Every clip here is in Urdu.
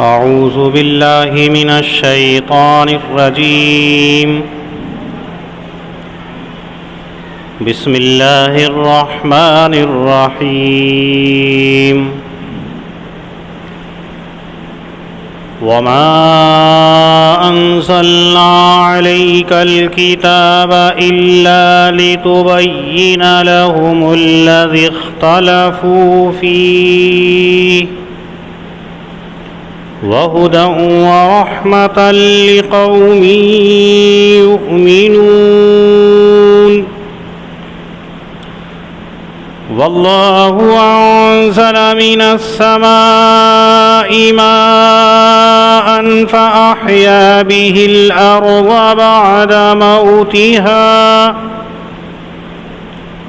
أعوذ بالله من الشيطان الرجيم. بسم الله الرحمن الرحيم. وما أنزلنا عليك الكتاب إلا لتبين لهم الذي اختلفوا فيه وهدى ورحمة لقوم يؤمنون. والله أنزل من السماء ماء فأحيا به الأرض بعد موتها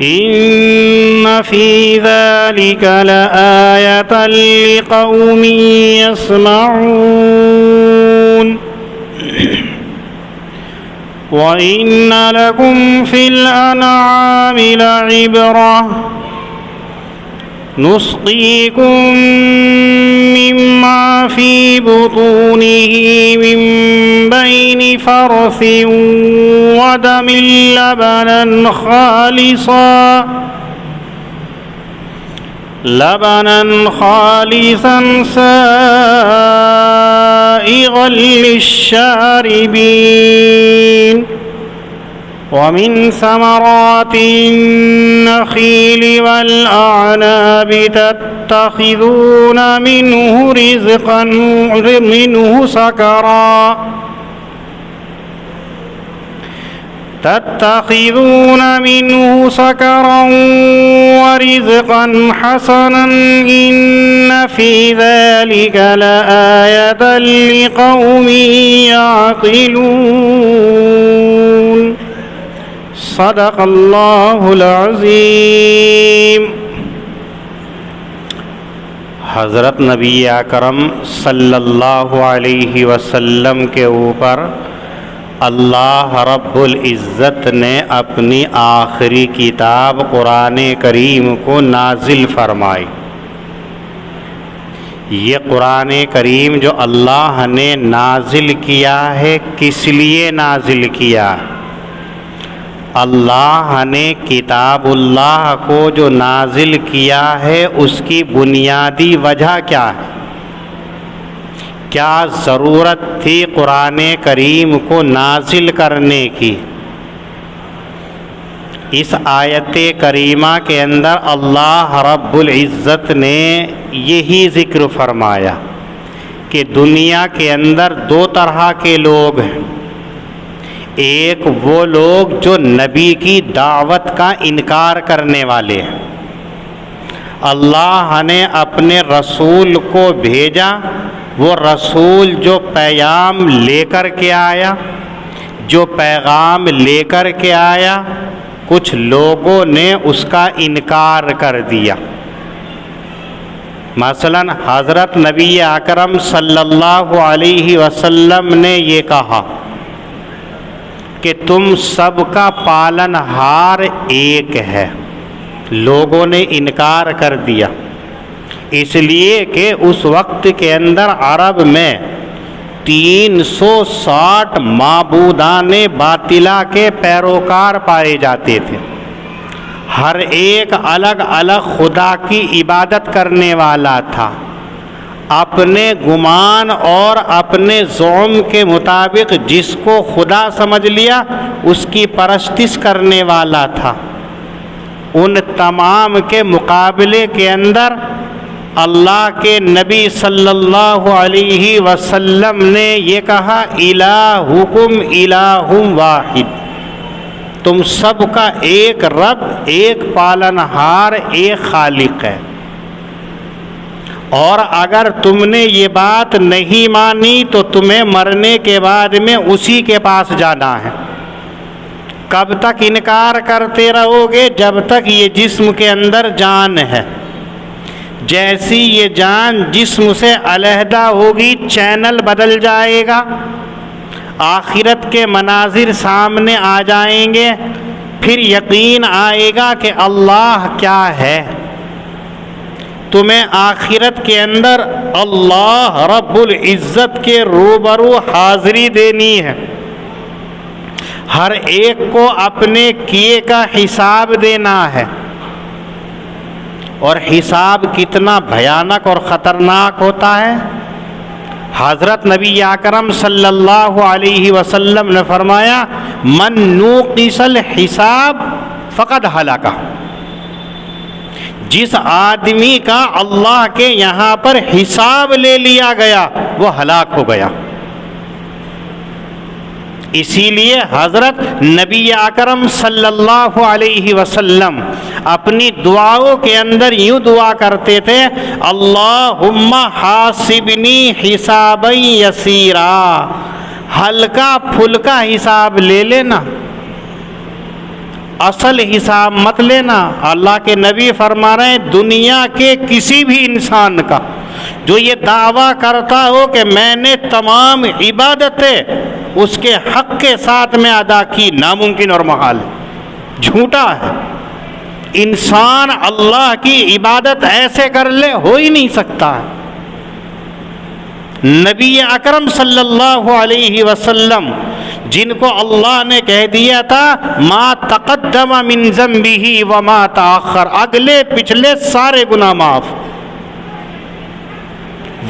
إن في ذلك لآية لقوم يسمعون. وإن لكم في الأنعام لعبرة نسقيكم مما في بطونه من بين فرث ودم لبنا خالصا سائغا للشاربين. ومن ثمرات النخيل والأعناب تتخذون منه سكرا ورزقا حسنا إن في ذلك لآية لقوم يعقلون. صدق اللہ العظیم. حضرت نبی اکرم صلی اللہ علیہ وسلم کے اوپر اللہ رب العزت نے اپنی آخری کتاب قرآن کریم کو نازل فرمائی. یہ قرآن کریم جو اللہ نے نازل کیا ہے کس لیے نازل کیا؟ اللہ نے کتاب اللہ کو جو نازل کیا ہے اس کی بنیادی وجہ کیا ہے؟ کیا ضرورت تھی قرآن کریم کو نازل کرنے کی؟ اس آیت کریمہ کے اندر اللہ رب العزت نے یہی ذکر فرمایا کہ دنیا کے اندر دو طرح کے لوگ ہیں. ایک وہ لوگ جو نبی کی دعوت کا انکار کرنے والے ہیں. اللہ نے اپنے رسول کو بھیجا، وہ رسول جو پیغام لے کر کے آیا، جو پیغام لے کر کے آیا، کچھ لوگوں نے اس کا انکار کر دیا. مثلا حضرت نبی اکرم صلی اللہ علیہ وسلم نے یہ کہا کہ تم سب کا پالن ہار ایک ہے. لوگوں نے انکار کر دیا، اس لیے کہ اس وقت کے اندر عرب میں 360 معبودان باطلہ کے پیروکار پائے جاتے تھے. ہر ایک الگ الگ خدا کی عبادت کرنے والا تھا. اپنے گمان اور اپنے زعم کے مطابق جس کو خدا سمجھ لیا اس کی پرستش کرنے والا تھا. ان تمام کے مقابلے کے اندر اللہ کے نبی صلی اللہ علیہ وسلم نے یہ کہا الہکم الہ واحد، تم سب کا ایک رب، ایک پالنہار، ایک خالق ہے. اور اگر تم نے یہ بات نہیں مانی تو تمہیں مرنے کے بعد میں اسی کے پاس جانا ہے. کب تک انکار کرتے رہو گے؟ جب تک یہ جسم کے اندر جان ہے. جیسی یہ جان جسم سے علیحدہ ہوگی چینل بدل جائے گا، آخرت کے مناظر سامنے آ جائیں گے، پھر یقین آئے گا کہ اللہ کیا ہے. تمہیں آخرت کے اندر اللہ رب العزت کے روبرو حاضری دینی ہے، ہر ایک کو اپنے کیے کا حساب دینا ہے، اور حساب کتنا بھیانک اور خطرناک ہوتا ہے۔ حضرت نبی اکرم صلی اللہ علیہ وسلم نے فرمایا من نوقص الحساب فقد ہلاک، جس آدمی کا اللہ کے یہاں پر حساب لے لیا گیا وہ ہلاک ہو گیا۔ اسی لیے حضرت نبی اکرم صلی اللہ علیہ وسلم اپنی دعاؤں کے اندر یوں دعا کرتے تھے، اللہم حاسبنی حسابا یسیرا، ہلکا پھلکا حساب لے لینا، اصل حساب مت لینا۔ اللہ کے نبی فرما رہے ہیں دنیا کے کسی بھی انسان کا جو یہ دعویٰ کرتا ہو کہ میں نے تمام عبادتیں اس کے حق کے ساتھ میں ادا کی، ناممکن اور محال، جھوٹا ہے۔ انسان اللہ کی عبادت ایسے کر لے، ہو ہی نہیں سکتا ہے۔ نبی اکرم صلی اللہ علیہ وسلم جن کو اللہ نے کہہ دیا تھا ما تقدم من ذنبہ وما تاخر، اگلے پچھلے سارے گناہ معاف،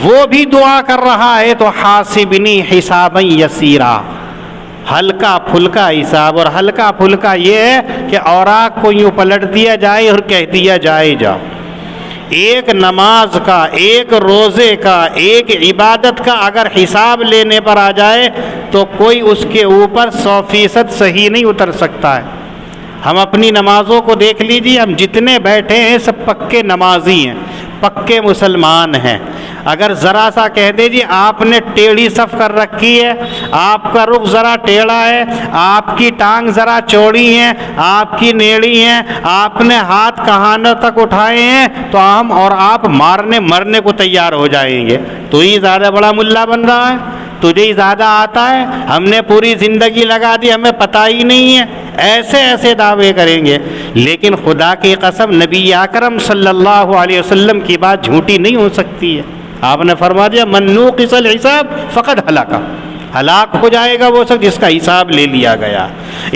وہ بھی دعا کر رہا ہے تو حاسبنی حسابا یسیرا، ہلکا پھلکا حساب۔ اور ہلکا پھلکا یہ ہے کہ اوراق کو یوں پلٹ دیا جائے اور کہہ دیا جائے جاؤ۔ ایک نماز کا، ایک روزے کا، ایک عبادت کا اگر حساب لینے پر آ جائے تو کوئی اس کے اوپر 100% صحیح نہیں اتر سکتا ہے۔ ہم اپنی نمازوں کو دیکھ لیجیے، ہم جتنے بیٹھے ہیں سب پکے نمازی ہیں، پکے مسلمان ہیں۔ اگر ذرا سا کہہ دے جی آپ نے ٹیڑھی صف کر رکھی ہے، آپ کا رخ ذرا ٹیڑھا ہے، آپ کی ٹانگ ذرا چوڑی ہے، آپ کی نیڑی ہے، آپ نے ہاتھ کہانوں تک اٹھائے ہیں، تو ہم اور آپ مارنے مرنے کو تیار ہو جائیں گے۔ تو ہی زیادہ بڑا ملا بن رہا ہے، تجھے ہی زیادہ آتا ہے، ہم نے پوری زندگی لگا دی، ہمیں پتہ ہی نہیں ہے، ایسے ایسے دعوے کریں گے۔ لیکن خدا کی قسم نبی اکرم صلی اللہ علیہ وسلم کی بات جھوٹی نہیں ہو سکتی ہے۔ آپ نے فرما دیا من نوقص الحساب فقد ہلاک، ہلاک ہو جائے گا وہ شخص جس کا حساب لے لیا گیا۔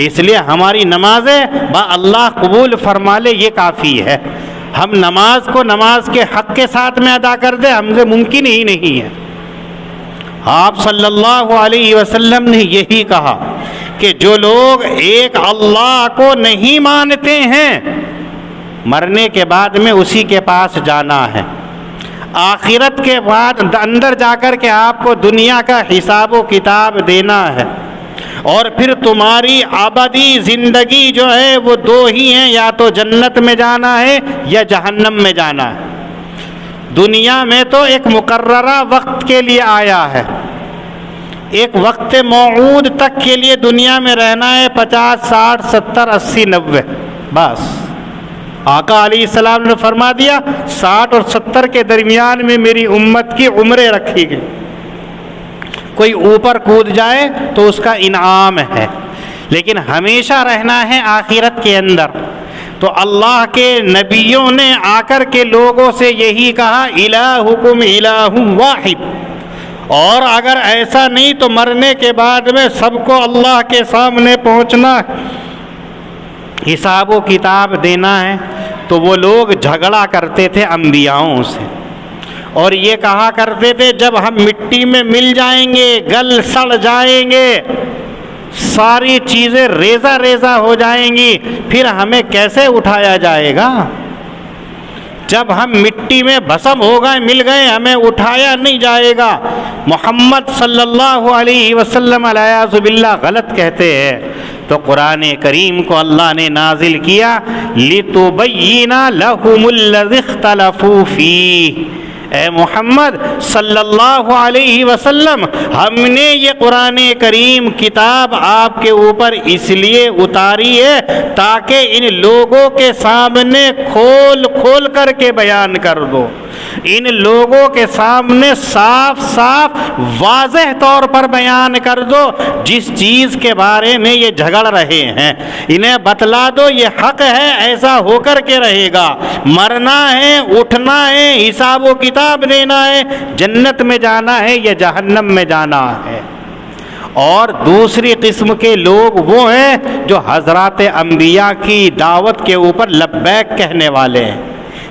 اس لیے ہماری نمازیں با اللہ قبول فرما لے یہ کافی ہے۔ ہم نماز کو نماز کے حق کے ساتھ میں ادا کر دیں، ہم سے ممکن ہی نہیں ہے۔ آپ صلی اللہ علیہ وسلم نے یہی کہا کہ جو لوگ ایک اللہ کو نہیں مانتے ہیں مرنے کے بعد میں اسی کے پاس جانا ہے، آخرت کے بعد اندر جا کر کے آپ کو دنیا کا حساب و کتاب دینا ہے، اور پھر تمہاری ابدی زندگی جو ہے وہ دو ہی ہیں، یا تو جنت میں جانا ہے یا جہنم میں جانا ہے۔ دنیا میں تو ایک مقررہ وقت کے لیے آیا ہے، ایک وقت موعود تک کے لیے دنیا میں رہنا ہے، 50 60 70 80 90 بس۔ آقا علیہ السلام نے فرما دیا 60 اور 70 کے درمیان میں میری امت کی عمریں رکھی گئی، کوئی اوپر کود جائے تو اس کا انعام ہے، لیکن ہمیشہ رہنا ہے آخرت کے اندر۔ تو اللہ کے نبیوں نے آ کر کے لوگوں سے یہی کہا الہکم الہ واحد، اور اگر ایسا نہیں تو مرنے کے بعد میں سب کو اللہ کے سامنے پہنچنا ہے، حساب و کتاب دینا ہے۔ تو وہ لوگ جھگڑا کرتے تھے انبیاؤں سے، اور یہ کہا کرتے تھے جب ہم مٹی میں مل جائیں گے، گل سڑ جائیں گے، ساری چیزیں ریزہ ریزہ ہو جائیں گی، پھر ہمیں کیسے اٹھایا جائے گا؟ جب ہم مٹی میں بھسم ہو گئے، مل گئے، ہمیں اٹھایا نہیں جائے گا۔ محمد صلی اللہ علیہ وسلم علیہ باللہ غلط کہتے ہیں، تو قرآن کریم کو اللہ نے نازل کیا لِتُبَيِّنَ لَهُمُ الَّذِي اخْتَلَفُوا فِيهِ۔ اے محمد صلی اللہ علیہ وسلم، ہم نے یہ قرآن کریم کتاب آپ کے اوپر اس لیے اتاری ہے تاکہ ان لوگوں کے سامنے کھول کھول کر کے بیان کر دو، ان لوگوں کے سامنے صاف صاف واضح طور پر بیان کر دو جس چیز کے بارے میں یہ جھگڑ رہے ہیں، انہیں بتلا دو یہ حق ہے، ایسا ہو کر کے رہے گا، مرنا ہے، اٹھنا ہے، حساب و کتاب دینا ہے، جنت میں جانا ہے یا جہنم میں جانا ہے۔ اور دوسری قسم کے لوگ وہ ہیں جو حضرات انبیاء کی دعوت کے اوپر لبیک کہنے والے ہیں،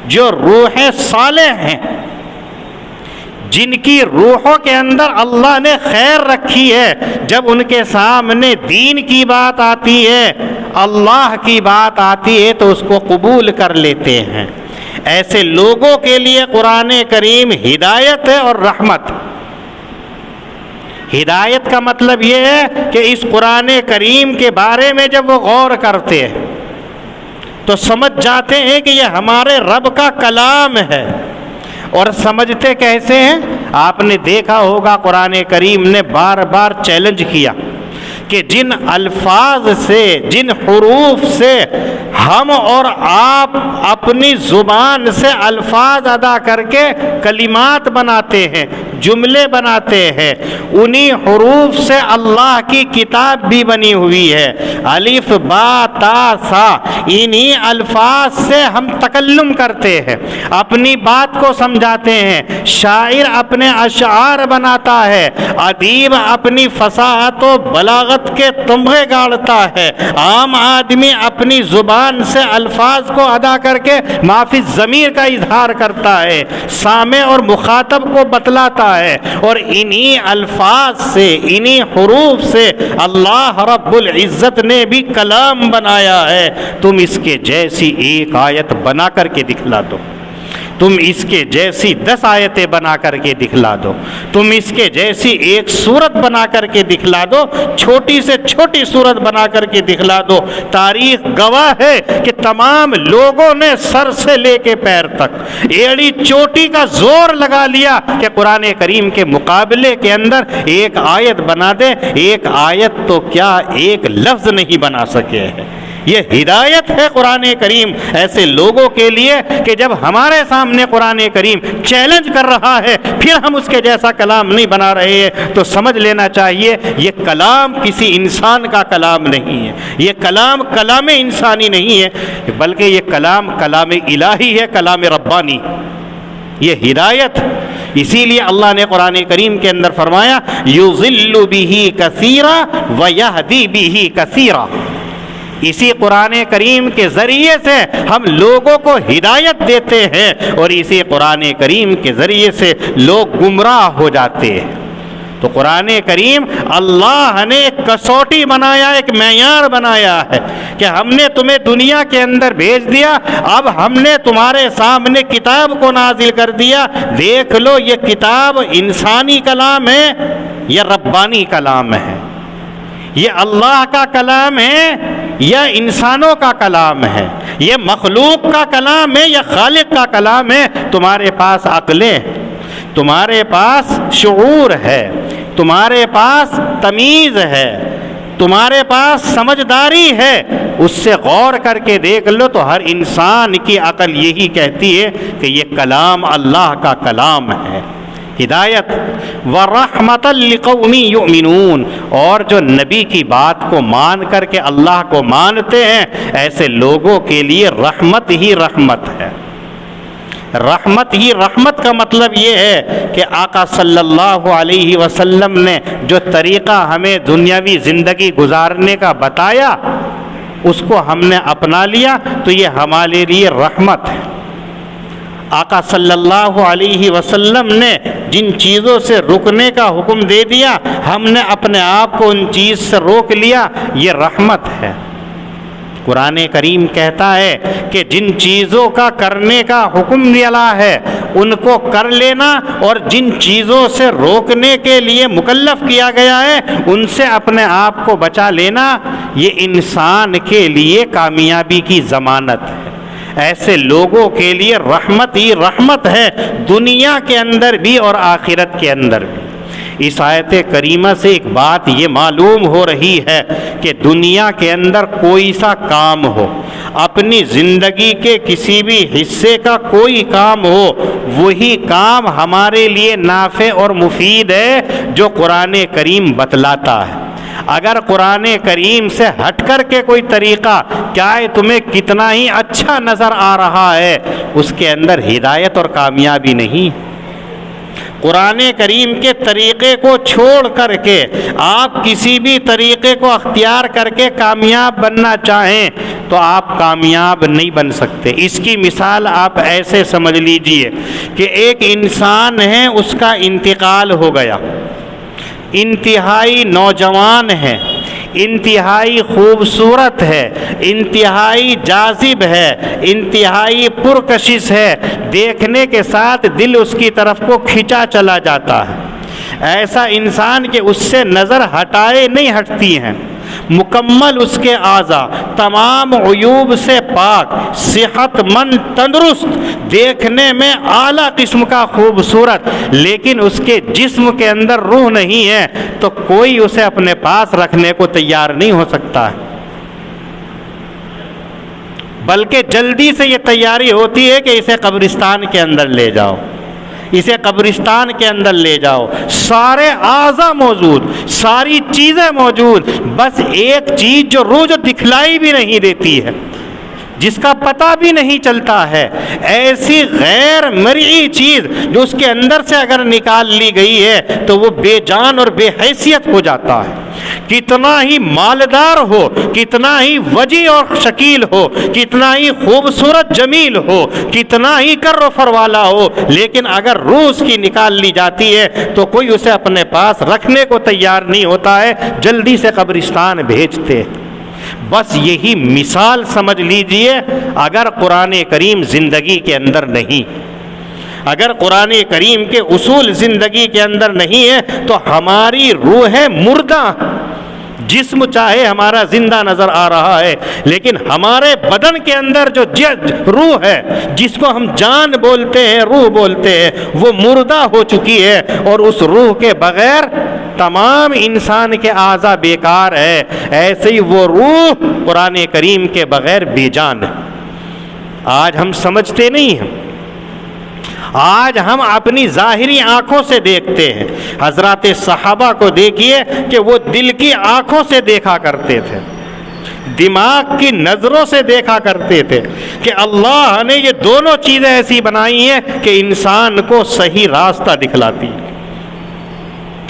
جو روح صالح ہیں، جن کی روحوں کے اندر اللہ نے خیر رکھی ہے، جب ان کے سامنے دین کی بات آتی ہے، اللہ کی بات آتی ہے تو اس کو قبول کر لیتے ہیں۔ ایسے لوگوں کے لیے قرآن کریم ہدایت ہے اور رحمت۔ ہدایت کا مطلب یہ ہے کہ اس قرآن کریم کے بارے میں جب وہ غور کرتے ہیں تو سمجھ جاتے ہیں کہ یہ ہمارے رب کا کلام ہے۔ اور سمجھتے کیسے ہیں؟ آپ نے دیکھا ہوگا قرآن کریم نے بار بار چیلنج کیا کہ جن الفاظ سے، جن حروف سے ہم اور آپ اپنی زبان سے الفاظ ادا کر کے کلمات بناتے ہیں، جملے بناتے ہیں، انہی حروف سے اللہ کی کتاب بھی بنی ہوئی ہے۔ الف با تا سا، انہی الفاظ سے ہم تکلم کرتے ہیں، اپنی بات کو سمجھاتے ہیں۔ شاعر اپنے اشعار بناتا ہے، ادیب اپنی فصاحت و بلاغت کے تمغے گاڑتا ہے، عام آدمی اپنی زبان سے الفاظ کو ادا کر کے معافی ضمیر کا اظہار کرتا ہے، سامع اور مخاطب کو بتلاتا ہے، اور انہی الفاظ سے، انہی حروف سے اللہ رب العزت نے بھی کلام بنایا ہے۔ تم اس کے جیسی ایک آیت بنا کر کے دکھلا دو، تم اس کے جیسی 10 آیتیں بنا کر کے دکھلا دو، تم اس کے جیسی ایک سورت بنا کر کے دکھلا دو، چھوٹی سے چھوٹی سورت بنا کر کے دکھلا دو۔ تاریخ گواہ ہے کہ تمام لوگوں نے سر سے لے کے پیر تک ایڑی چوٹی کا زور لگا لیا کہ قرآن کریم کے مقابلے کے اندر ایک آیت بنا دے، ایک آیت تو کیا ایک لفظ نہیں بنا سکے ہیں۔ یہ ہدایت ہے قرآن کریم ایسے لوگوں کے لیے کہ جب ہمارے سامنے قرآن کریم چیلنج کر رہا ہے پھر ہم اس کے جیسا کلام نہیں بنا رہے ہیں تو سمجھ لینا چاہیے یہ کلام کسی انسان کا کلام نہیں ہے، یہ کلام کلام انسانی نہیں ہے، بلکہ یہ کلام کلام الہی ہے، کلام ربانی، یہ ہدایت۔ اسی لیے اللہ نے قرآن کریم کے اندر فرمایا یضل بہ کثیرا ویہدی بہ کثیرا۔ اسی قرآن کریم کے ذریعے سے ہم لوگوں کو ہدایت دیتے ہیں اور اسی قرآن کریم کے ذریعے سے لوگ گمراہ ہو جاتے ہیں۔ تو قرآن کریم اللہ نے ایک کسوٹی بنایا، ایک معیار بنایا ہے کہ ہم نے تمہیں دنیا کے اندر بھیج دیا، اب ہم نے تمہارے سامنے کتاب کو نازل کر دیا، دیکھ لو یہ کتاب انسانی کلام ہے یا ربانی کلام ہے، یہ اللہ کا کلام ہے یا انسانوں کا کلام ہے، یہ مخلوق کا کلام ہے یا خالق کا کلام ہے۔ تمہارے پاس عقلیں، تمہارے پاس شعور ہے، تمہارے پاس تمیز ہے، تمہارے پاس سمجھداری ہے، اس سے غور کر کے دیکھ لو تو ہر انسان کی عقل یہی کہتی ہے کہ یہ کلام اللہ کا کلام ہے۔ ہدایت ورحمۃ لقوم یؤمنون، اور جو نبی کی بات کو مان کر کے اللہ کو مانتے ہیں ایسے لوگوں کے لیے رحمت ہی رحمت ہے۔ رحمت ہی رحمت کا مطلب یہ ہے کہ آقا صلی اللہ علیہ وسلم نے جو طریقہ ہمیں دنیاوی زندگی گزارنے کا بتایا اس کو ہم نے اپنا لیا تو یہ ہمارے لیے رحمت ہے۔ آقا صلی اللہ علیہ وسلم نے جن چیزوں سے رکنے کا حکم دے دیا ہم نے اپنے آپ کو ان چیز سے روک لیا، یہ رحمت ہے۔ قرآن کریم کہتا ہے کہ جن چیزوں کا کرنے کا حکم دیا ہے ان کو کر لینا، اور جن چیزوں سے روکنے کے لیے مکلف کیا گیا ہے ان سے اپنے آپ کو بچا لینا، یہ انسان کے لیے کامیابی کی ضمانت ہے۔ ایسے لوگوں کے لیے رحمت ہی رحمت ہے، دنیا کے اندر بھی اور آخرت کے اندر بھی۔ اس آیت کریمہ سے ایک بات یہ معلوم ہو رہی ہے کہ دنیا کے اندر کوئی سا کام ہو، اپنی زندگی کے کسی بھی حصے کا کوئی کام ہو، وہی کام ہمارے لیے نافع اور مفید ہے جو قرآن کریم بتلاتا ہے۔ اگر قرآن کریم سے ہٹ کر کے کوئی طریقہ چاہے تمہیں کتنا ہی اچھا نظر آ رہا ہے، اس کے اندر ہدایت اور کامیابی نہیں۔ قرآن کریم کے طریقے کو چھوڑ کر کے آپ کسی بھی طریقے کو اختیار کر کے کامیاب بننا چاہیں تو آپ کامیاب نہیں بن سکتے۔ اس کی مثال آپ ایسے سمجھ لیجئے کہ ایک انسان ہے، اس کا انتقال ہو گیا، انتہائی نوجوان ہے، انتہائی خوبصورت ہے، انتہائی جاذب ہے، انتہائی پرکشش ہے، دیکھنے کے ساتھ دل اس کی طرف کو کھینچا چلا جاتا ہے۔ ایسا انسان کہ اس سے نظر ہٹائے نہیں ہٹتی ہیں، مکمل اس کے اعضاء تمام عیوب سے پاک، صحت مند، تندرست، دیکھنے میں اعلیٰ قسم کا خوبصورت، لیکن اس کے جسم کے اندر روح نہیں ہے تو کوئی اسے اپنے پاس رکھنے کو تیار نہیں ہو سکتا ہے، بلکہ جلدی سے یہ تیاری ہوتی ہے کہ اسے قبرستان کے اندر لے جاؤ، اسے قبرستان کے اندر لے جاؤ، سارے اعضاء موجود، ساری چیزیں موجود، بس ایک چیز جو روح جو دکھلائی بھی نہیں دیتی ہے، جس کا پتہ بھی نہیں چلتا ہے، ایسی غیر مرئی چیز جو اس کے اندر سے اگر نکال لی گئی ہے تو وہ بے جان اور بے حیثیت ہو جاتا ہے۔ کتنا ہی مالدار ہو، کتنا ہی وجی اور شکیل ہو، کتنا ہی خوبصورت جمیل ہو، کتنا ہی کر و فر والا ہو، لیکن اگر روح اس کی نکال لی جاتی ہے تو کوئی اسے اپنے پاس رکھنے کو تیار نہیں ہوتا ہے، جلدی سے قبرستان بھیجتے ہیں۔ بس یہی مثال سمجھ لیجئے، اگر قرآن کریم زندگی کے اندر نہیں، اگر قرآن کریم کے اصول زندگی کے اندر نہیں ہے تو ہماری روح مردہ، جسم چاہے ہمارا زندہ نظر آ رہا ہے لیکن ہمارے بدن کے اندر جو روح ہے، جس کو ہم جان بولتے ہیں، روح بولتے ہیں، وہ مردہ ہو چکی ہے، اور اس روح کے بغیر تمام انسان کے اعضاء بیکار ہے۔ ایسے ہی وہ روح قرآن کریم کے بغیر بے جان ہے۔ آج ہم سمجھتے نہیں ہیں، آج ہم اپنی ظاہری آنکھوں سے دیکھتے ہیں۔ حضرات صحابہ کو دیکھیے کہ وہ دل کی آنکھوں سے دیکھا کرتے تھے، دماغ کی نظروں سے دیکھا کرتے تھے کہ اللہ نے یہ دونوں چیزیں ایسی بنائی ہیں کہ انسان کو صحیح راستہ دکھلاتی ہیں۔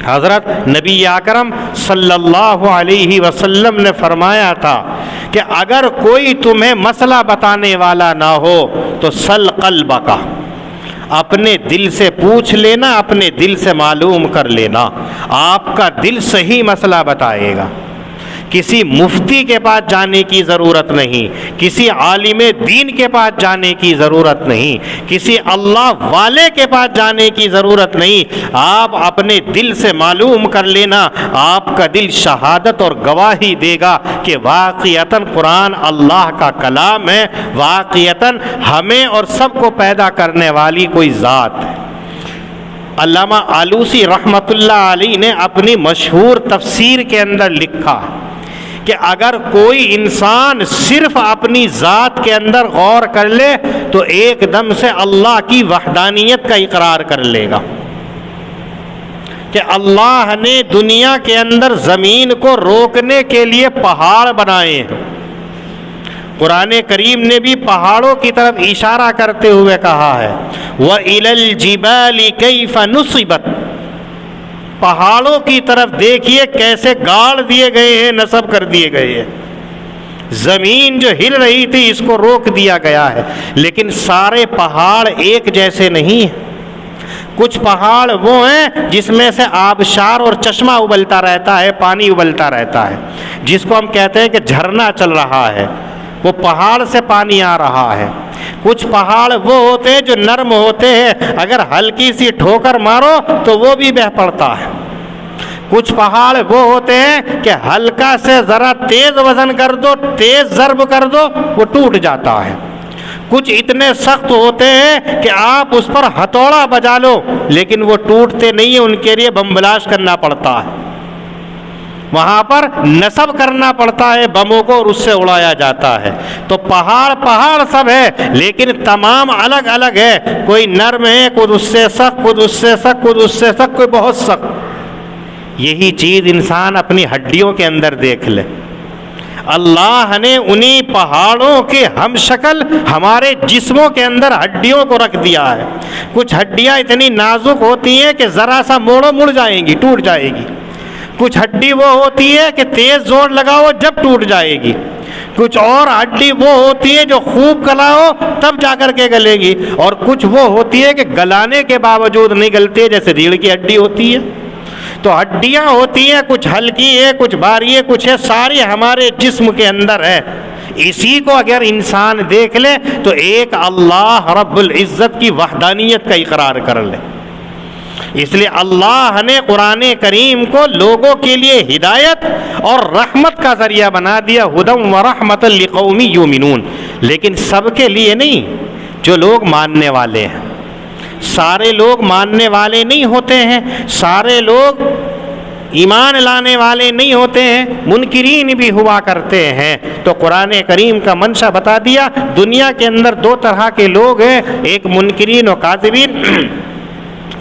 حضرت نبی اکرم صلی اللہ علیہ وسلم نے فرمایا تھا کہ اگر کوئی تمہیں مسئلہ بتانے والا نہ ہو تو سل قلبک، اپنے دل سے پوچھ لینا، اپنے دل سے معلوم کر لینا، آپ کا دل صحیح مسئلہ بتائے گا۔ کسی مفتی کے پاس جانے کی ضرورت نہیں، کسی عالم دین کے پاس جانے کی ضرورت نہیں، کسی اللہ والے کے پاس جانے کی ضرورت نہیں، آپ اپنے دل سے معلوم کر لینا، آپ کا دل شہادت اور گواہی دے گا کہ واقعتاً قرآن اللہ کا کلام ہے، واقعتاً ہمیں اور سب کو پیدا کرنے والی کوئی ذات ہے۔ علامہ آلوسی رحمۃ اللہ علیہ نے اپنی مشہور تفسیر کے اندر لکھا کہ اگر کوئی انسان صرف اپنی ذات کے اندر غور کر لے تو ایک دم سے اللہ کی وحدانیت کا اقرار کر لے گا کہ اللہ نے دنیا کے اندر زمین کو روکنے کے لیے پہاڑ بنائے ہیں۔ قرآن کریم نے بھی پہاڑوں کی طرف اشارہ کرتے ہوئے کہا ہے وَإِلَى الْجِبَالِ كَيْفَ نُصِبَتْ، پہاڑوں کی طرف دیکھیے کیسے گاڑ دیے گئے ہیں، نصب کر دیے گئے ہیں۔ زمین جو ہل رہی تھی اس کو روک دیا گیا ہے، لیکن سارے پہاڑ ایک جیسے نہیں ہیں۔ کچھ پہاڑ وہ ہیں جس میں سے آبشار اور چشمہ ابلتا رہتا ہے، پانی ابلتا رہتا ہے، جس کو ہم کہتے ہیں کہ جھرنا چل رہا ہے، وہ پہاڑ سے پانی آ رہا ہے۔ کچھ پہاڑ وہ ہوتے ہیں جو نرم ہوتے ہیں، اگر ہلکی سی ٹھوکر مارو تو وہ بھی بہہ پڑتا ہے۔ کچھ پہاڑ وہ ہوتے ہیں کہ ہلکا سے ذرا تیز وزن کر دو، تیز ضرب کر دو، وہ ٹوٹ جاتا ہے۔ کچھ اتنے سخت ہوتے ہیں کہ آپ اس پر ہتھوڑا بجا لو لیکن وہ ٹوٹتے نہیں ہیں، ان کے لیے بم بلاش کرنا پڑتا ہے۔ وہاں پر نصب کرنا پڑتا ہے بموں کو اور اس سے اڑایا جاتا ہے. تو پہاڑ سب ہے لیکن تمام الگ الگ ہے. کوئی نرم ہے، کوئی اس سے سخت، کوئی اس سے سخت، کوئی اس سے سخت، کوئی بہت سخت. یہی چیز انسان اپنی ہڈیوں کے اندر دیکھ لے. اللہ نے انہی پہاڑوں کے ہم شکل ہمارے جسموں کے اندر ہڈیوں کو رکھ دیا ہے. کچھ ہڈیاں اتنی نازک ہوتی ہیں کہ ذرا سا موڑو مڑ جائیں گی، ٹوٹ جائے گی. کچھ ہڈی وہ ہوتی ہے کہ تیز زور لگاؤ جب ٹوٹ جائے گی. کچھ اور ہڈی وہ ہوتی ہے جو خوب گلاؤ تب جا کر کے گلے گی. اور کچھ وہ ہوتی ہے کہ گلانے کے باوجود نہیں گلتی، جیسے ریڑھ کی ہڈی ہوتی ہے. تو ہڈیاں ہوتی ہیں، کچھ ہلکی ہے، کچھ بھاری ہے، کچھ ہے، ساری ہمارے جسم کے اندر ہے. اسی کو اگر انسان دیکھ لے تو ایک اللہ رب العزت کی وحدانیت کا اقرار کر لے. اس لیے اللہ نے قرآن کریم کو لوگوں کے لیے ہدایت اور رحمت کا ذریعہ بنا دیا، ہدی ورحمۃ لقوم یؤمنون. لیکن سب کے لیے نہیں، جو لوگ ماننے والے ہیں. سارے لوگ ماننے والے نہیں ہوتے ہیں، سارے لوگ ایمان لانے والے نہیں ہوتے ہیں، منکرین بھی ہوا کرتے ہیں. تو قرآن کریم کا منشا بتا دیا. دنیا کے اندر دو طرح کے لوگ ہیں، ایک منکرین و کاذبین،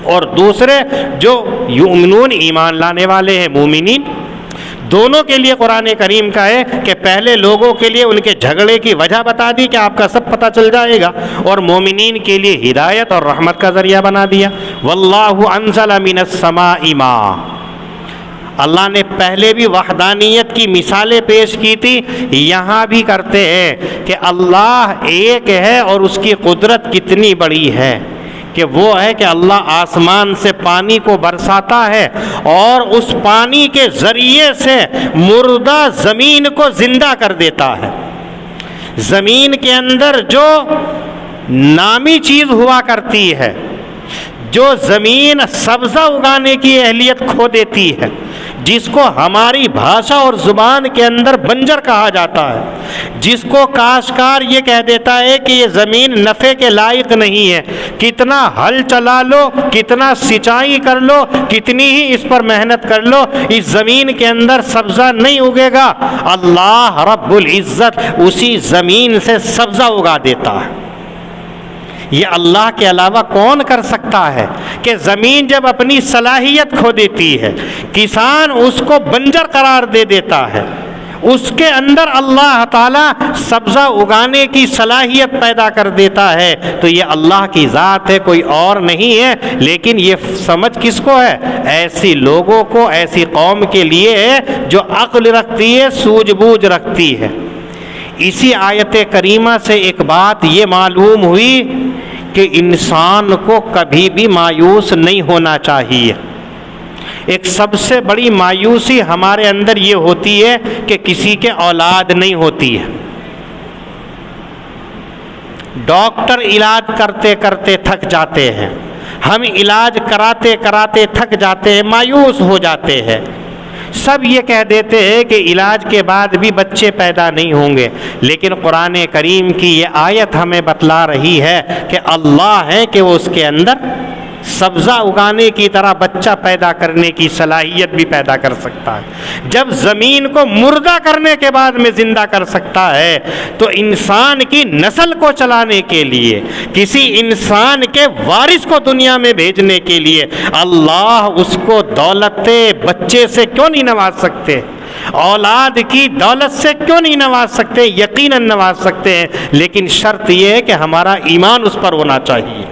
اور دوسرے جو یؤمنون ایمان لانے والے ہیں، مومنین. دونوں کے لیے قرآن کریم کا ہے کہ پہلے لوگوں کے لیے ان کے جھگڑے کی وجہ بتا دی کہ آپ کا سب پتہ چل جائے گا، اور مومنین کے لیے ہدایت اور رحمت کا ذریعہ بنا دیا. واللہ انزل من السماء ماء. اللہ نے پہلے بھی وحدانیت کی مثالیں پیش کی تھی، یہاں بھی کرتے ہیں کہ اللہ ایک ہے اور اس کی قدرت کتنی بڑی ہے. کہ وہ ہے کہ اللہ آسمان سے پانی کو برساتا ہے اور اس پانی کے ذریعے سے مردہ زمین کو زندہ کر دیتا ہے. زمین کے اندر جو نامی چیز ہوا کرتی ہے، جو زمین سبزہ اگانے کی اہلیت کھو دیتی ہے، جس کو ہماری بھاشا اور زبان کے اندر بنجر کہا جاتا ہے، جس کو کاشتکار یہ کہہ دیتا ہے کہ یہ زمین نفع کے لائق نہیں ہے، کتنا ہل چلا لو، کتنا سینچائی کر لو، کتنی ہی اس پر محنت کر لو، اس زمین کے اندر سبزہ نہیں اگے گا. اللہ رب العزت اسی زمین سے سبزہ اگا دیتا ہے. یہ اللہ کے علاوہ کون کر سکتا ہے کہ زمین جب اپنی صلاحیت کھو دیتی ہے، کسان اس کو بنجر قرار دے دیتا ہے، اس کے اندر اللہ تعالیٰ سبزہ اگانے کی صلاحیت پیدا کر دیتا ہے. تو یہ اللہ کی ذات ہے، کوئی اور نہیں ہے. لیکن یہ سمجھ کس کو ہے؟ ایسی لوگوں کو، ایسی قوم کے لیے ہے جو عقل رکھتی ہے، سوجھ بوجھ رکھتی ہے. اسی آیت کریمہ سے ایک بات یہ معلوم ہوئی کہ انسان کو کبھی بھی مایوس نہیں ہونا چاہیے. ایک سب سے بڑی مایوسی ہمارے اندر یہ ہوتی ہے کہ کسی کے اولاد نہیں ہوتی ہے. ڈاکٹر علاج کرتے کرتے تھک جاتے ہیں، ہم علاج کراتے کراتے تھک جاتے ہیں، مایوس ہو جاتے ہیں. سب یہ کہہ دیتے ہیں کہ علاج کے بعد بھی بچے پیدا نہیں ہوں گے، لیکن قرآن کریم کی یہ آیت ہمیں بتلا رہی ہے کہ اللہ ہے کہ وہ اس کے اندر سبزہ اگانے کی طرح بچہ پیدا کرنے کی صلاحیت بھی پیدا کر سکتا ہے. جب زمین کو مردہ کرنے کے بعد میں زندہ کر سکتا ہے تو انسان کی نسل کو چلانے کے لیے، کسی انسان کے وارث کو دنیا میں بھیجنے کے لیے اللہ اس کو دولت بچے سے کیوں نہیں نواز سکتے؟ اولاد کی دولت سے کیوں نہیں نواز سکتے؟ یقیناً نواز سکتے ہیں، لیکن شرط یہ ہے کہ ہمارا ایمان اس پر ہونا چاہیے.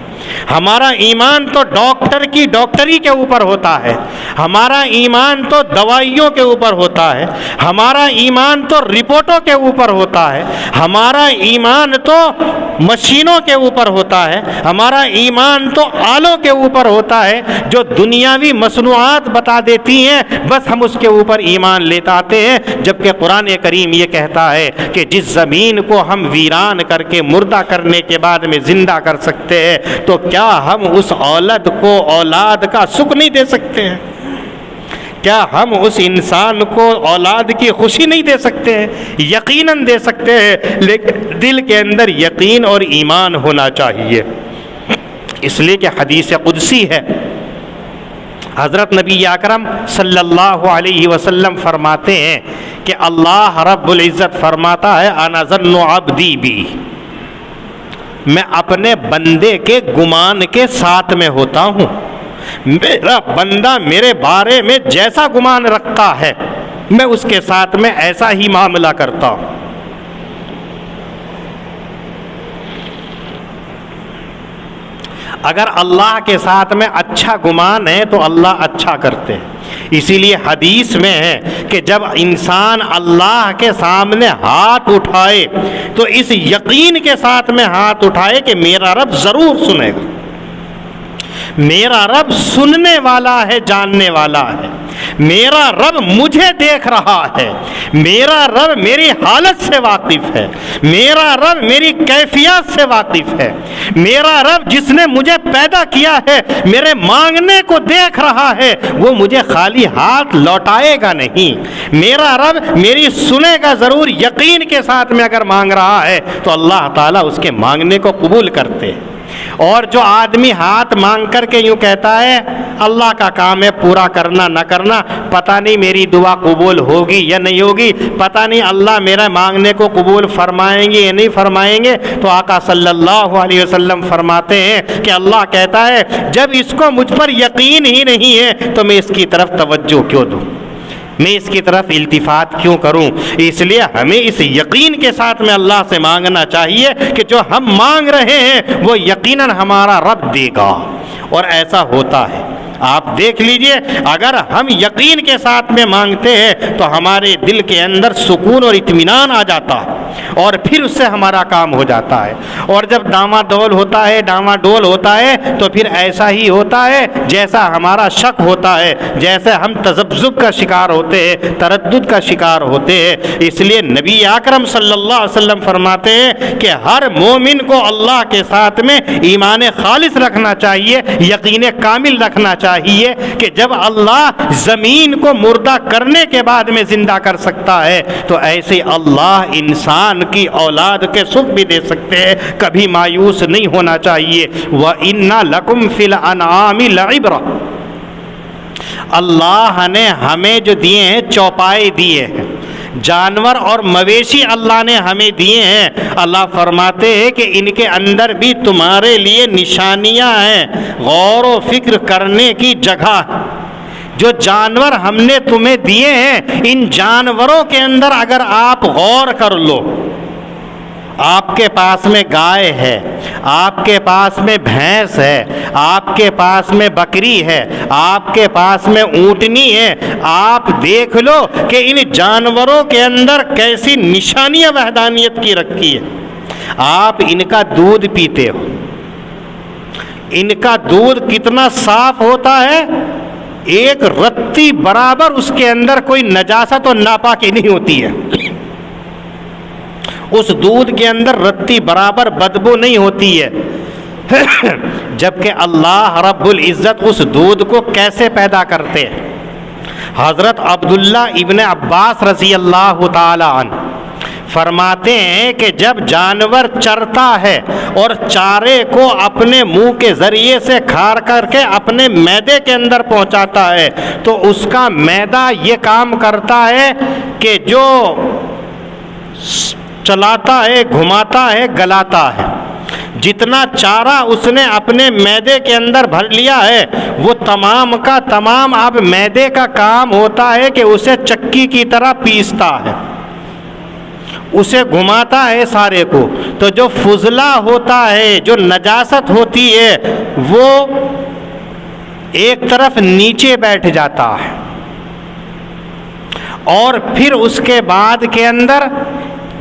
ہمارا ایمان تو ڈاکٹر کی ڈاکٹری کے اوپر ہوتا ہے، ہمارا ایمان تو دوائیوں کے اوپر ہوتا ہے، ہمارا ایمان تو رپورٹوں کے اوپر ہوتا ہے، ہمارا ایمان تو مشینوں کے اوپر ہوتا ہے، ہمارا ایمان تو آلوں کے اوپر ہوتا ہے جو دنیاوی مصنوعات بتا دیتی ہیں، بس ہم اس کے اوپر ایمان لیتے آتے ہیں. جبکہ قرآن کریم یہ کہتا ہے کہ جس زمین کو ہم ویران کر کے مردہ کرنے کے بعد میں زندہ کر سکتے ہیں تو کیا ہم اس اولاد کا سکھ نہیں دے سکتے ہیں؟ کیا ہم اس انسان کو اولاد کی خوشی نہیں دے سکتے ہیں؟ یقیناً دے سکتے ہیں، لیکن دل کے اندر یقین اور ایمان ہونا چاہیے. اس لیے کہ حدیث قدسی ہے، حضرت نبی اکرم صلی اللہ علیہ وسلم فرماتے ہیں کہ اللہ رب العزت فرماتا ہے انا ظن عبدی بی، میں اپنے بندے کے گمان کے ساتھ میں ہوتا ہوں، میرا بندہ میرے بارے میں جیسا گمان رکھتا ہے میں اس کے ساتھ میں ایسا ہی معاملہ کرتا ہوں۔ اگر اللہ کے ساتھ میں اچھا گمان ہے تو اللہ اچھا کرتے ہیں۔ اسی لیے حدیث میں ہے کہ جب انسان اللہ کے سامنے ہاتھ اٹھائے تو اس یقین کے ساتھ میں ہاتھ اٹھائے کہ میرا رب ضرور سنے گا، میرا رب سننے والا ہے، جاننے والا ہے، میرا رب مجھے دیکھ رہا ہے، میرا رب میری حالت سے واقف ہے، میرا رب میری کیفیت سے واقف ہے، میرا رب جس نے مجھے پیدا کیا ہے میرے مانگنے کو دیکھ رہا ہے، وہ مجھے خالی ہاتھ لوٹائے گا نہیں، میرا رب میری سنے گا ضرور۔ یقین کے ساتھ میں اگر مانگ رہا ہے تو اللہ تعالیٰ اس کے مانگنے کو قبول کرتے ہیں۔ اور جو آدمی ہاتھ مانگ کر کے یوں کہتا ہے اللہ کا کام ہے پورا کرنا نہ کرنا، پتہ نہیں میری دعا قبول ہوگی یا نہیں ہوگی، پتہ نہیں اللہ میرا مانگنے کو قبول فرمائیں گے یا نہیں فرمائیں گے، تو آقا صلی اللہ علیہ وسلم فرماتے ہیں کہ اللہ کہتا ہے جب اس کو مجھ پر یقین ہی نہیں ہے تو میں اس کی طرف توجہ کیوں دوں، میں اس کی طرف التفات کیوں کروں؟ اس لیے ہمیں اس یقین کے ساتھ میں اللہ سے مانگنا چاہیے کہ جو ہم مانگ رہے ہیں وہ یقیناً ہمارا رب دے گا، اور ایسا ہوتا ہے۔ آپ دیکھ لیجئے اگر ہم یقین کے ساتھ میں مانگتے ہیں تو ہمارے دل کے اندر سکون اور اطمینان آ جاتا ہے، اور پھر اس سے ہمارا کام ہو جاتا ہے۔ اور جب ڈاما ڈول ہوتا ہے تو پھر ایسا ہی ہوتا ہے جیسا ہمارا شک ہوتا ہے، جیسے ہم تذبذب کا شکار ہوتے ہیں، تردد کا شکار ہوتے ہیں۔ اس لیے نبی اکرم صلی اللہ علیہ وسلم فرماتے ہیں کہ ہر مومن کو اللہ کے ساتھ میں ایمان خالص رکھنا چاہیے، یقین کامل رکھنا چاہیے کہ جب اللہ زمین کو مردہ کرنے کے بعد میں زندہ کر سکتا ہے تو ایسے اللہ انسان کی اولاد کے سکھ بھی دے سکتے ہیں۔ کبھی مایوس نہیں ہونا چاہیے۔ وَإِنَّ لَكُمْ فِي الْأَنْعَامِ لَعِبْرَةً، اللہ نے ہمیں جو دیے ہیں چوپائے دیے ہیں، جانور اور مویشی اللہ نے ہمیں دیے ہیں، اللہ فرماتے ہیں کہ ان کے اندر بھی تمہارے لیے نشانیاں ہیں، غور و فکر کرنے کی جگہ۔ جو جانور ہم نے تمہیں دیے ہیں ان جانوروں کے اندر اگر آپ غور کر لو، آپ کے پاس میں گائے ہے، آپ کے پاس میں بھینس ہے، آپ کے پاس میں بکری ہے، آپ کے پاس میں اونٹنی ہے، آپ دیکھ لو کہ ان جانوروں کے اندر کیسی نشانیاں وحدانیت کی رکھی ہے۔ آپ ان کا دودھ پیتے ہو، ان کا دودھ کتنا صاف ہوتا ہے، ایک رتی برابر اس کے اندر کوئی نجاست اور ناپاکی نہیں ہوتی ہے، اس دودھ کے اندر رتی برابر بدبو نہیں ہوتی ہے۔ جبکہ اللہ رب العزت اس دودھ کو کیسے پیدا کرتے ہیں؟ حضرت عبداللہ ابن عباس رضی اللہ تعالی عنہ فرماتے ہیں کہ جب جانور چرتا ہے اور چارے کو اپنے منہ کے ذریعے سے کھا کر کے اپنے معدے کے اندر پہنچاتا ہے تو اس کا معدہ یہ کام کرتا ہے کہ جو چلاتا ہے، گھماتا ہے، گلاتا ہے، جتنا چارہ اس نے اپنے معدے کے اندر بھر لیا ہے وہ تمام کا تمام اب معدے کا کام ہوتا ہے کہ اسے چکی کی طرح پیستا ہے، اسے گھماتا ہے سارے کو۔ تو جو فضلہ ہوتا ہے، جو نجاست ہوتی ہے، وہ ایک طرف نیچے بیٹھ جاتا ہے، اور پھر اس کے بعد کے اندر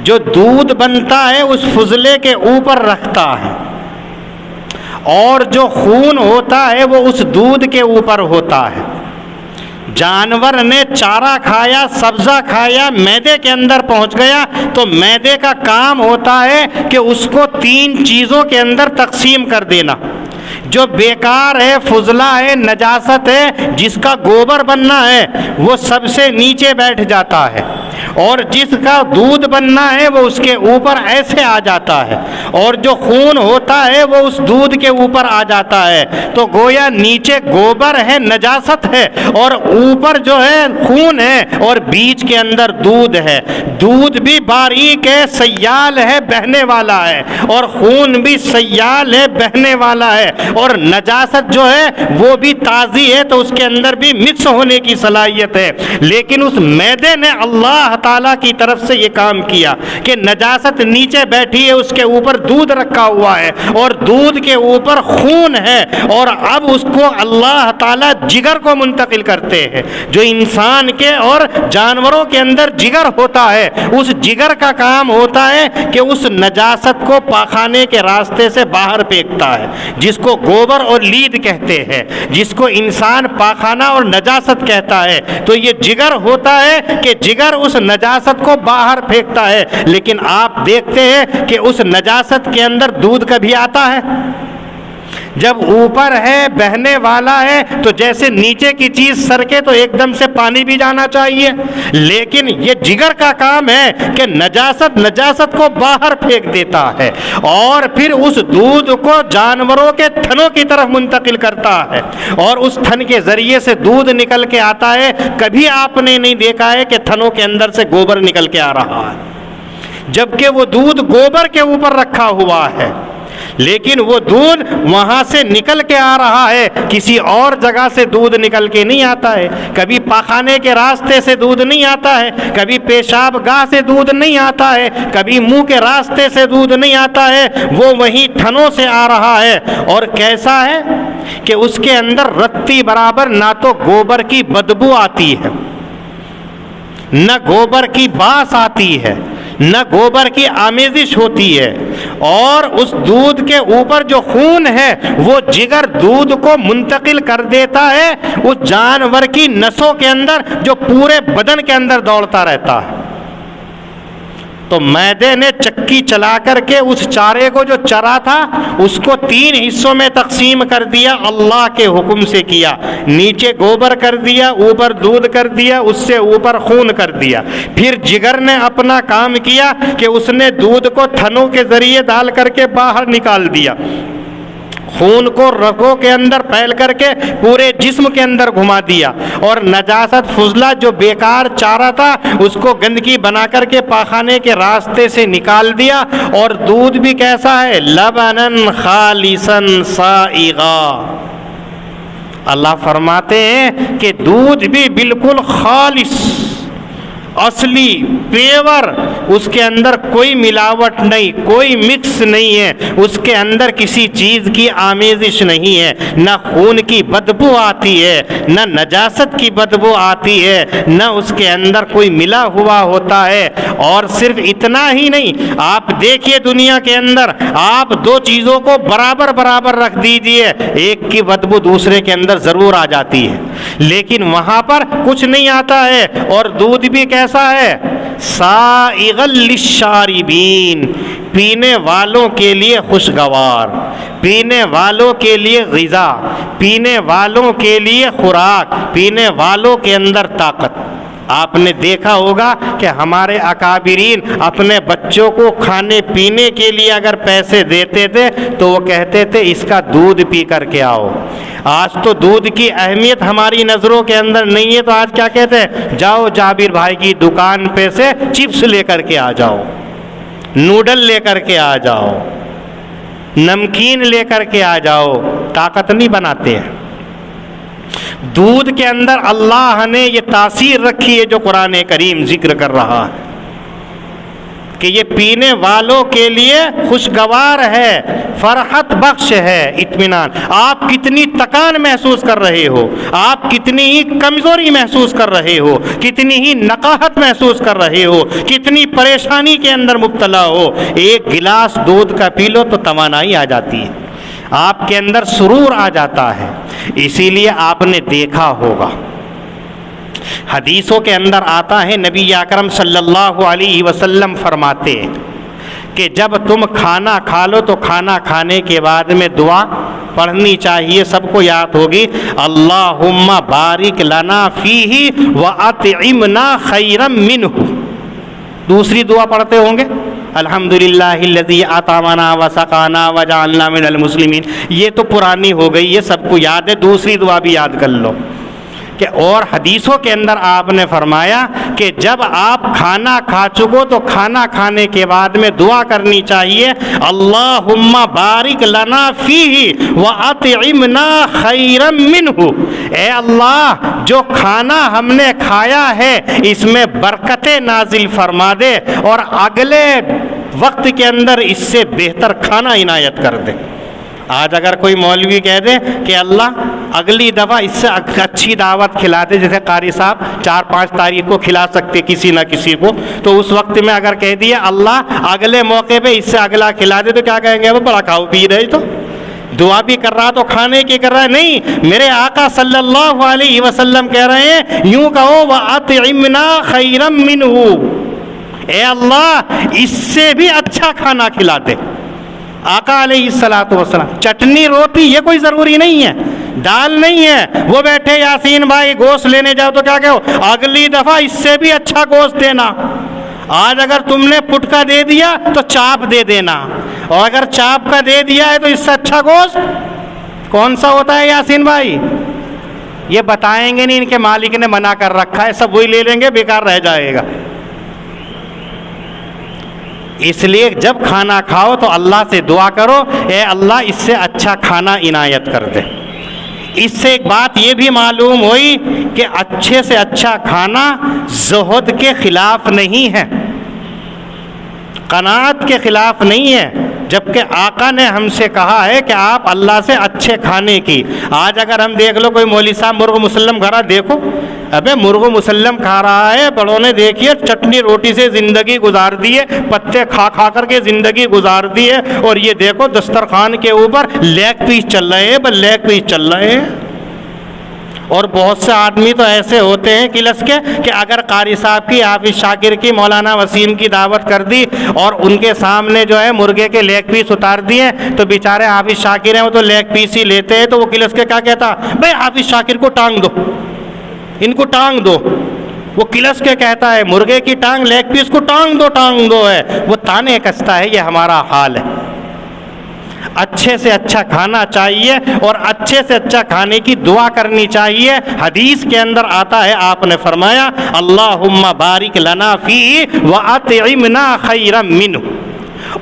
جو دودھ بنتا ہے اس فضلے کے اوپر رکھتا ہے، اور جو خون ہوتا ہے وہ اس دودھ کے اوپر ہوتا ہے۔ جانور نے چارہ کھایا، سبزہ کھایا، معدے کے اندر پہنچ گیا تو معدے کا کام ہوتا ہے کہ اس کو 3 چیزوں کے اندر تقسیم کر دینا۔ جو بیکار ہے، فضلہ ہے، نجاست ہے، جس کا گوبر بننا ہے، وہ سب سے نیچے بیٹھ جاتا ہے۔ اور جس کا دودھ بننا ہے وہ اس کے اوپر ایسے آ جاتا ہے، اور جو خون ہوتا ہے وہ اس دودھ کے اوپر آ جاتا ہے، تو گویا نیچے گوبر ہے، نجاست ہے، اور اوپر جو ہے خون ہے، اور بیچ کے اندر دودھ ہے۔ دودھ بھی باریک ہے، سیال ہے، بہنے والا ہے، اور خون بھی سیال ہے، بہنے والا ہے، اور نجاست جو ہے وہ بھی تازی ہے، تو اس کے اندر بھی مکس ہونے کی صلاحیت ہے۔ لیکن اس میدے نے اللہ تعالیٰ کی طرف سے یہ کام کیا کہ نجاست نیچے بیٹھی ہے، اس کے اوپر دودھ رکھا ہوا ہے، اور دودھ کے اوپر خون ہے، اور اب اس کو اللہ تعالیٰ جگر کو منتقل کرتے ہیں۔ جو انسان کے اور جانوروں کے اندر جگر ہوتا ہے، اس جگر کا کام ہوتا ہے کہ اس نجاست کو پاخانے کے راستے سے باہر پھینکتا ہے، جس کو گوبر اور لید کہتے ہیں، جس کو انسان پاخانہ اور نجاست کہتا ہے۔ تو یہ جگر ہوتا ہے کہ جگر اس نجاست کو باہر پھینکتا ہے، لیکن آپ دیکھتے ہیں کہ اس نجاست کے اندر دودھ کبھی آتا ہے؟ جب اوپر ہے، بہنے والا ہے، تو جیسے نیچے کی چیز سرکے تو ایک دم سے پانی بھی جانا چاہیے، لیکن یہ جگر کا کام ہے کہ نجاست کو باہر پھینک دیتا ہے، اور پھر اس دودھ کو جانوروں کے تھنوں کی طرف منتقل کرتا ہے، اور اس تھن کے ذریعے سے دودھ نکل کے آتا ہے۔ کبھی آپ نے نہیں دیکھا ہے کہ تھنوں کے اندر سے گوبر نکل کے آ رہا ہے، جبکہ وہ دودھ گوبر کے اوپر رکھا ہوا ہے، لیکن وہ دودھ وہاں سے نکل کے آ رہا ہے، کسی اور جگہ سے دودھ نکل کے نہیں آتا ہے۔ کبھی پاخانے کے راستے سے دودھ نہیں آتا ہے، کبھی پیشاب گاہ سے دودھ نہیں آتا ہے، کبھی منہ کے راستے سے دودھ نہیں آتا ہے، وہ وہیں تھنوں سے آ رہا ہے۔ اور کیسا ہے کہ اس کے اندر رتی برابر نہ تو گوبر کی بدبو آتی ہے، نہ گوبر کی باس آتی ہے، نہ گوبر کی آمیزش ہوتی ہے، اور اس دودھ کے اوپر جو خون ہے وہ جگر دودھ کو منتقل کر دیتا ہے اس جانور کی نسوں کے اندر جو پورے بدن کے اندر دوڑتا رہتا ہے۔ تو میدے نے چکی چلا کر کے اس چارے کو جو چرا تھا اس کو 3 حصوں میں تقسیم کر دیا، اللہ کے حکم سے کیا۔ نیچے گوبر کر دیا، اوپر دودھ کر دیا، اس سے اوپر خون کر دیا۔ پھر جگر نے اپنا کام کیا کہ اس نے دودھ کو تھنوں کے ذریعے ڈال کر کے باہر نکال دیا، خون کو رگوں کے اندر پھیل کر کے پورے جسم کے اندر گھما دیا، اور نجاست فضلہ جو بیکار چارہ تھا اس کو گندگی بنا کر کے پاخانے کے راستے سے نکال دیا۔ اور دودھ بھی کیسا ہے؟ لبنن خالصا سائغا۔ اللہ فرماتے ہیں کہ دودھ بھی بالکل خالص، اصلی، پیور، اس کے اندر کوئی ملاوٹ نہیں، کوئی مکس نہیں ہے، اس کے اندر کسی چیز کی آمیزش نہیں ہے، نہ خون کی بدبو آتی ہے، نہ نجاست کی بدبو آتی ہے، نہ اس کے اندر کوئی ملا ہوا ہوتا ہے۔ اور صرف اتنا ہی نہیں، آپ دیکھیے دنیا کے اندر آپ 2 چیزوں کو برابر رکھ دیجئے، ایک کی بدبو دوسرے کے اندر ضرور آ جاتی ہے، لیکن وہاں پر کچھ نہیں آتا ہے۔ اور دودھ بھی کیسا ہے؟ سائغ للشاربین، پینے والوں کے لیے خوشگوار، پینے والوں کے لیے غذا، پینے والوں کے لیے خوراک، پینے والوں کے اندر طاقت۔ آپ نے دیکھا ہوگا کہ ہمارے اکابرین اپنے بچوں کو کھانے پینے کے لیے اگر پیسے دیتے تھے تو وہ کہتے تھے اس کا دودھ پی کر کے آؤ۔ آج تو دودھ کی اہمیت ہماری نظروں کے اندر نہیں ہے، تو آج کیا کہتے ہیں؟ جاؤ جابر بھائی کی دکان پہ سے چپس لے کر کے آ جاؤ، نوڈل لے کر کے آ جاؤ، نمکین لے کر کے آ جاؤ۔ طاقت نہیں بناتے ہیں۔ دودھ کے اندر اللہ نے یہ تاثیر رکھی ہے جو قرآن کریم ذکر کر رہا ہے کہ یہ پینے والوں کے لیے خوشگوار ہے، فرحت بخش ہے، اطمینان۔ آپ کتنی تکان محسوس کر رہے ہو، آپ کتنی ہی کمزوری محسوس کر رہے ہو، کتنی ہی نقاہت محسوس کر رہے ہو، کتنی پریشانی کے اندر مبتلا ہو، ایک گلاس دودھ کا پی لو تو توانائی آ جاتی ہے، آپ کے اندر سرور آ جاتا ہے۔ اسی لیے آپ نے دیکھا ہوگا حدیثوں کے اندر آتا ہے، نبی اکرم صلی اللہ علیہ وسلم فرماتے ہیں کہ جب تم کھانا کھا لو تو کھانا کھانے کے بعد میں دعا پڑھنی چاہیے، سب کو یاد ہوگی، اللہم بارک لنا فیہ واطعمنا خیرا منہ۔ دوسری دعا پڑھتے ہوں گے الحمدللہ الذی اطعمنا وسقانا وجعلنا من المسلمین، یہ تو پرانی ہو گئی، یہ سب کو یاد ہے، دوسری دعا بھی یاد کر لو کہ اور حدیثوں کے اندر آپ نے فرمایا کہ جب آپ کھانا کھا چکو تو کھانا کھانے کے بعد میں دعا کرنی چاہیے اللہم بارک لنا فیہ واطعمنا خیرا منہ، اے اللہ جو کھانا ہم نے کھایا ہے اس میں برکتیں نازل فرما دے اور اگلے وقت کے اندر اس سے بہتر کھانا عنایت کر دے۔ آج اگر کوئی مولوی کہہ دے کہ اللہ اگلی دفعہ اس سے اچھی دعوت کھلا دے، جیسے قاری صاحب 4-5 تاریخ کو کھلا سکتے کسی نہ کسی کو، تو اس وقت میں اگر کہہ دیا اللہ اگلے موقع پہ اس سے اگلا کھلا دے تو کیا کہیں گے؟ وہ بڑا کھاؤ پی رہے، تو دعا بھی کر رہا تو کھانے کی کر رہا ہے۔ نہیں، میرے آقا صلی اللہ علیہ وسلم کہہ رہے ہیں یوں کہو وَأَطْعِمْنَا خَيْرًا مِّنْهُ، اے اللہ اس سے بھی اچھا کھانا کھلا دے۔ آقا علیہ الصلوۃ والسلام چٹنی روٹی یہ کوئی ضروری نہیں ہے، دال نہیں ہے، وہ بیٹھے یاسین بھائی گوشت لینے جاؤ تو کیا کہو اگلی دفعہ اس سے بھی اچھا گوشت دینا۔ آج اگر تم نے پٹکا دے دیا تو چاپ دے دینا، اور اگر چاپ کا دے دیا ہے تو اس سے اچھا گوشت کون سا ہوتا ہے یاسین بھائی؟ یہ بتائیں گے نہیں، ان کے مالک نے منع کر رکھا ہے، سب وہی لے لیں گے، بیکار رہ جائے گا۔ اس لیے جب کھانا کھاؤ تو اللہ سے دعا کرو اے اللہ اس سے اچھا کھانا عنایت کر دے۔ اس سے ایک بات یہ بھی معلوم ہوئی کہ اچھے سے اچھا کھانا زہد کے خلاف نہیں ہے، قناعت کے خلاف نہیں ہے، جبکہ آقا نے ہم سے کہا ہے کہ آپ اللہ سے اچھے کھانے کی۔ آج اگر ہم دیکھ لو کوئی مولوی صاحب مرغ مسلم کھا رہا، دیکھو ابے مرغ مسلم کھا رہا ہے، بڑوں نے دیکھیے چٹنی روٹی سے زندگی گزار دی ہے، پتے کھا کھا کر کے زندگی گزار دی ہے، اور یہ دیکھو دسترخوان کے اوپر لیگ پیس چل رہے ہیں، بس لیگ پیس چل رہے ہیں۔ اور بہت سے آدمی تو ایسے ہوتے ہیں کلس کے کہ اگر قاری صاحب کی، حافظ شاکر کی، مولانا وسیم کی دعوت کر دی اور ان کے سامنے جو ہے مرغے کے لیگ پیس اتار دیے تو بیچارے حافظ شاکر ہیں وہ تو لیگ پیس ہی لیتے ہیں، تو وہ کلس کے کیا کہتا بھائی حافظ شاکر کو ٹانگ دو، ان کو ٹانگ دو۔ وہ کلس کے کہتا ہے مرغے کی ٹانگ لیگ پیس کو ٹانگ دو ہے، وہ تانے کستا ہے۔ یہ ہمارا حال ہے۔ اچھے سے اچھا کھانا چاہیے اور اچھے سے اچھا کھانے کی دعا کرنی چاہیے۔ حدیث کے اندر آتا ہے، آپ نے فرمایا اللہم بارک لنا فی واطعمنا خیرا منہ،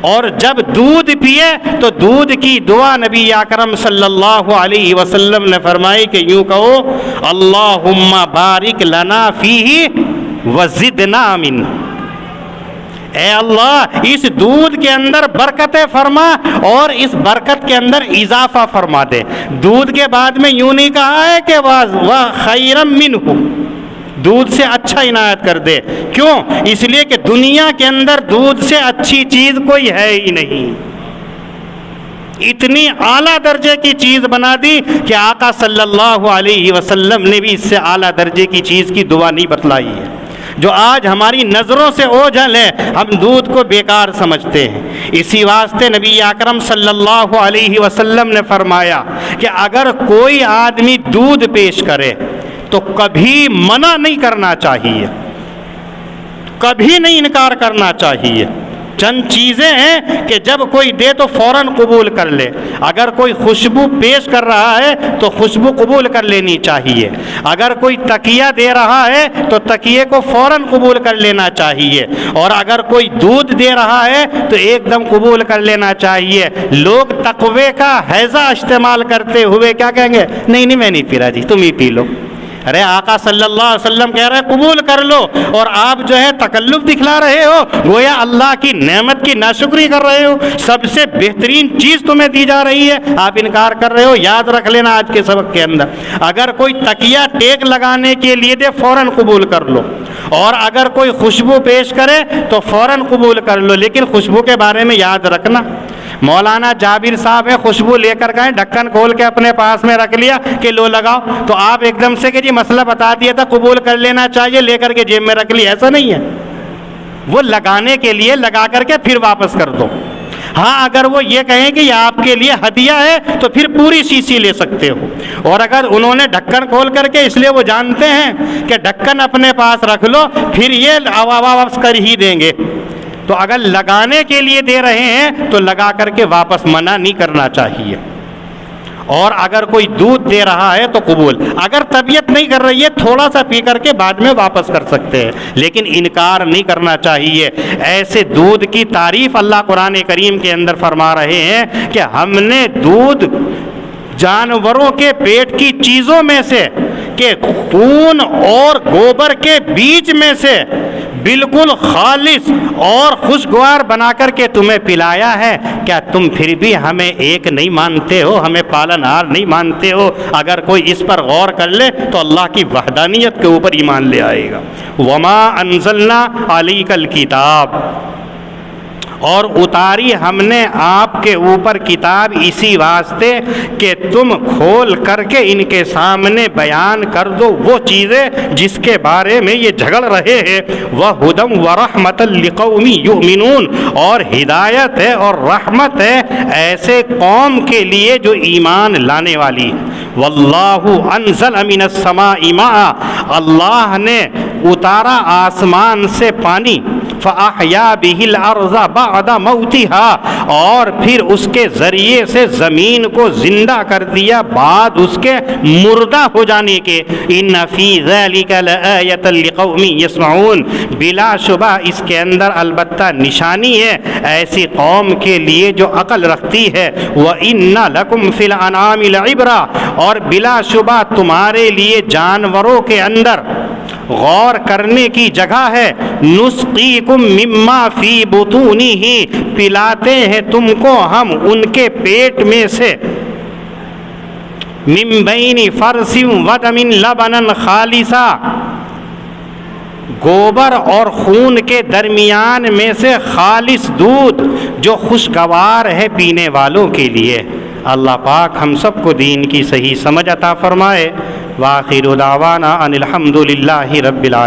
اور جب دودھ پیے تو دودھ کی دعا نبی اکرم صلی اللہ علیہ وسلم نے فرمائی کہ یوں کہو اللہم بارک لنا فیہ وزدنا منہ، اے اللہ اس دودھ کے اندر برکتیں فرما اور اس برکت کے اندر اضافہ فرما دے۔ دودھ کے بعد میں یوں نہیں کہا ہے کہ وَخَيْرًا مِّنْهُ، دودھ سے اچھا عنایت کر دے۔ کیوں؟ اس لیے کہ دنیا کے اندر دودھ سے اچھی چیز کوئی ہے ہی نہیں، اتنی اعلیٰ درجے کی چیز بنا دی کہ آقا صلی اللہ علیہ وسلم نے بھی اس سے اعلیٰ درجے کی چیز کی دعا نہیں بتلائی ہے۔ جو آج ہماری نظروں سے اوجھل ہے، ہم دودھ کو بیکار سمجھتے ہیں۔ اسی واسطے نبی اکرم صلی اللہ علیہ وسلم نے فرمایا کہ اگر کوئی آدمی دودھ پیش کرے تو کبھی منع نہیں کرنا چاہیے، کبھی نہیں انکار کرنا چاہیے۔ چند چیزیں ہیں کہ جب کوئی دے تو فوراً قبول کر لے۔ اگر کوئی خوشبو پیش کر رہا ہے تو خوشبو قبول کر لینی چاہیے۔ اگر کوئی تکیہ دے رہا ہے تو تکیے کو فوراً قبول کر لینا چاہیے، اور اگر کوئی دودھ دے رہا ہے تو ایک دم قبول کر لینا چاہیے۔ لوگ تقوی کا حیضہ استعمال کرتے ہوئے کیا کہیں گے؟ نہیں میں نہیں پی رہا جی، تم ہی پی لو۔ ارے آقا صلی اللہ علیہ وسلم کہہ رہے قبول کر لو، اور آپ جو ہے تکلف دکھلا رہے ہو، گویا اللہ کی نعمت کی ناشکری کر رہے ہو۔ سب سے بہترین چیز تمہیں دی جا رہی ہے، آپ انکار کر رہے ہو۔ یاد رکھ لینا آج کے سبق کے اندر، اگر کوئی تکیہ ٹیک لگانے کے لیے دے فوراً قبول کر لو، اور اگر کوئی خوشبو پیش کرے تو فوراً قبول کر لو، لیکن خوشبو کے بارے میں یاد رکھنا۔ مولانا جابر صاحب ہے، خوشبو لے کر گئے، ڈھکن کھول کے اپنے پاس میں رکھ لیا کہ لو لگاؤ، تو آپ ایک دم سے کہ جی مسئلہ بتا دیا تھا قبول کر لینا چاہیے، لے کر کے جیب میں رکھ لی، ایسا نہیں ہے۔ وہ لگانے کے لیے لگا کر کے پھر واپس کر دو۔ ہاں اگر وہ یہ کہیں کہ یہ آپ کے لیے ہدیہ ہے تو پھر پوری شیشی لے سکتے ہو، اور اگر انہوں نے ڈھکن کھول کر کے، اس لیے وہ جانتے ہیں کہ ڈھکن اپنے پاس رکھ لو پھر یہ واپس کر ہی دیں گے، تو اگر لگانے کے لیے دے رہے ہیں تو لگا کر کے واپس منع نہیں کرنا چاہیے، اور اگر کوئی دودھ دے رہا ہے تو قبول، اگر طبیعت نہیں کر رہی ہے تھوڑا سا پی کر کے بعد میں واپس کر سکتے ہیں، لیکن انکار نہیں کرنا چاہیے۔ ایسے دودھ کی تعریف اللہ قرآن کریم کے اندر فرما رہے ہیں کہ ہم نے دودھ جانوروں کے پیٹ کی چیزوں میں سے، کہ خون اور گوبر کے بیچ میں سے بالکل خالص اور خوشگوار بنا کر کے تمہیں پلایا ہے، کیا تم پھر بھی ہمیں ایک نہیں مانتے ہو، ہمیں پالنہار نہیں مانتے ہو؟ اگر کوئی اس پر غور کر لے تو اللہ کی وحدانیت کے اوپر ایمان لے آئے گا۔ وما انزلنا علیک الکتاب، اور اتاری ہم نے آپ کے اوپر کتاب اسی واسطے کہ تم کھول کر کے ان کے سامنے بیان کر دو وہ چیزیں جس کے بارے میں یہ جھگڑ رہے ہیں، وَهُدًى وَرَحْمَةً لِقَوْمٍ يُؤْمِنُونَ، اور ہدایت ہے اور رحمت ہے ایسے قوم کے لیے جو ایمان لانے والی ہے۔ وَاللَّهُ أَنزَلَ مِنَ السَّمَاءِ مَاءً، اللہ نے اتارا آسمان سے پانی، فَأَحْيَا بِهِ الْأَرْضَ بَعْدَ مَوْتِهَا، اور پھر اس کے ذریعے سے زمین کو زندہ کر دیا بعد اس کے مردہ ہو جانے کے۔ إِنَّ فِي ذَلِكَ لَآيَةً لِقَوْمٍ يَسْمَعُونَ، بلا شبہ اس کے اندر البتہ نشانی ہے ایسی قوم کے لیے جو عقل رکھتی ہے۔ وَإِنَّ لَكُمْ فِي الْأَنْعَامِ لَعِبْرَةً، اور بلا شبہ تمہارے لیے جانوروں کے اندر غور کرنے کی جگہ ہے۔ نسقیکم مما فی بطونہ، پلاتے ہیں تم کو ہم ان کے پیٹ میں سے، من بین فرث ودم لبنا خالصا، گوبر اور خون کے درمیان میں سے خالص دودھ جو خوشگوار ہے پینے والوں کے لیے۔ اللہ پاک ہم سب کو دین کی صحیح سمجھ عطا فرمائے۔ وآخر دعوانا ان الحمد للہ رب العالمین۔